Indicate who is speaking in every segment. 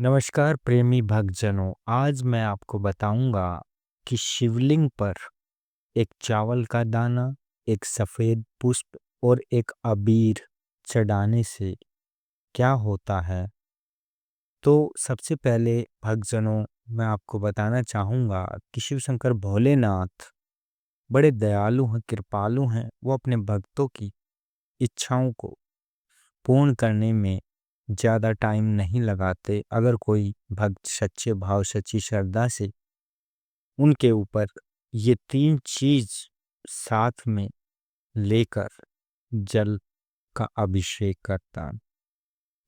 Speaker 1: नमस्कार प्रेमी भक्तजनों, आज मैं आपको बताऊंगा कि शिवलिंग पर एक चावल का दाना, एक सफेद पुष्प और एक अबीर चढ़ाने से क्या होता है। तो सबसे पहले भक्तजनों, मैं आपको बताना चाहूंगा कि शिव शंकर भोलेनाथ बड़े दयालु हैं, कृपालु हैं। वो अपने भक्तों की इच्छाओं को पूर्ण करने में ज़्यादा टाइम नहीं लगाते। अगर कोई भक्त सच्चे भाव, सच्ची श्रद्धा से उनके ऊपर ये तीन चीज साथ में लेकर जल का अभिषेक करता है,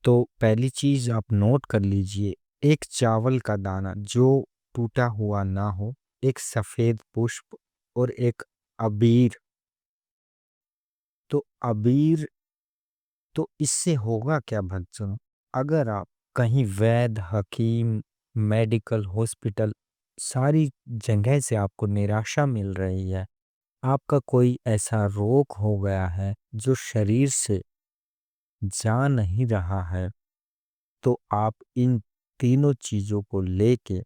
Speaker 1: तो पहली चीज आप नोट कर लीजिए। एक चावल का दाना जो टूटा हुआ ना हो, एक सफेद पुष्प और एक अबीर। तो अबीर, तो इससे होगा क्या भक्तजनों, अगर आप कहीं वैद्य, हकीम, मेडिकल, हॉस्पिटल, सारी जगह से आपको निराशा मिल रही है, आपका कोई ऐसा रोग हो गया है जो शरीर से जा नहीं रहा है, तो आप इन तीनों चीजों को लेके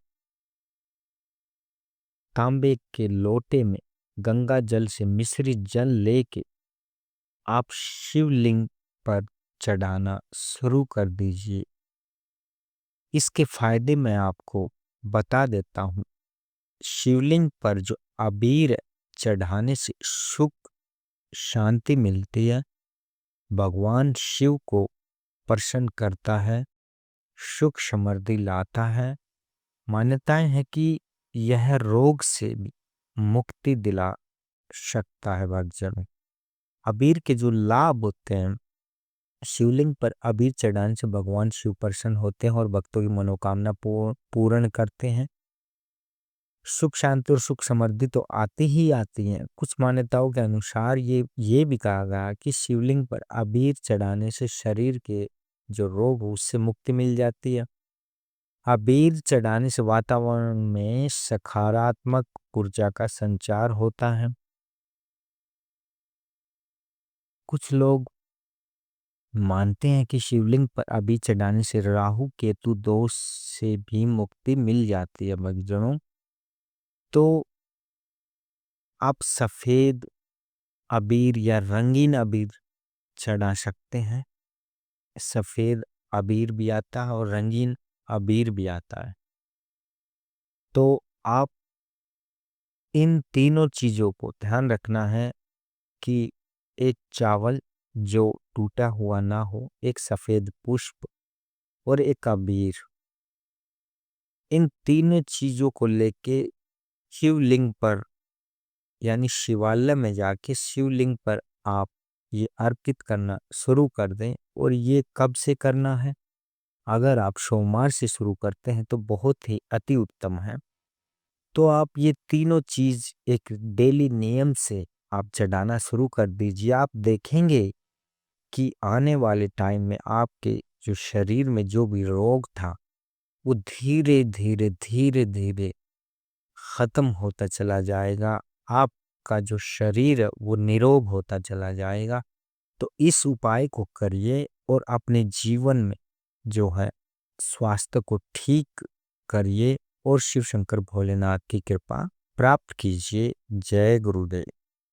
Speaker 1: तांबे के लोटे में गंगा जल से मिश्रित जल लेके आप शिवलिंग पर चढ़ाना शुरू कर दीजिए। इसके फायदे मैं आपको बता देता हूँ। शिवलिंग पर जो अबीर चढ़ाने से सुख शांति मिलती है, भगवान शिव को प्रसन्न करता है, सुख समृद्धि लाता है। मान्यताएं हैं कि यह रोग से भी मुक्ति दिला सकता है भक्तजनों। अबीर के जो लाभ होते हैं, शिवलिंग पर अबीर चढ़ाने से भगवान शिव प्रसन्न होते हैं और भक्तों की मनोकामना पूर्ण करते हैं। सुख शांति और सुख समृद्धि तो आती ही आती है। कुछ मान्यताओं के अनुसार ये भी कहा गया कि शिवलिंग पर अबीर चढ़ाने से शरीर के जो रोग हो उससे मुक्ति मिल जाती है। अबीर चढ़ाने से वातावरण में सकारात्मक ऊर्जा का संचार होता है। कुछ लोग मानते हैं कि शिवलिंग पर अबीर चढ़ाने से राहु केतु दोष से भी मुक्ति मिल जाती है भक्तजनों। तो आप सफेद अबीर या रंगीन अबीर चढ़ा सकते हैं। सफेद अबीर भी आता है और रंगीन अबीर भी आता है। तो आप इन तीनों चीजों को ध्यान रखना है कि एक चावल जो टूटा हुआ ना हो, एक सफेद पुष्प और एक अबीर, इन तीनों चीजों को लेके शिवलिंग पर यानी शिवालय में जाके शिवलिंग पर आप ये अर्पित करना शुरू कर दें। और ये कब से करना है? अगर आप सोमवार से शुरू करते हैं तो बहुत ही अति उत्तम है। तो आप ये तीनों चीज एक डेली नियम से आप चढ़ाना शुरू कर दीजिए। आप देखेंगे कि आने वाले टाइम में आपके जो शरीर में जो भी रोग था वो धीरे धीरे धीरे धीरे खत्म होता चला जाएगा। आपका जो शरीर है वो निरोग होता चला जाएगा। तो इस उपाय को करिए और अपने जीवन में जो है स्वास्थ्य को ठीक करिए और शिव शंकर भोलेनाथ की कृपा प्राप्त कीजिए। जय गुरुदेव।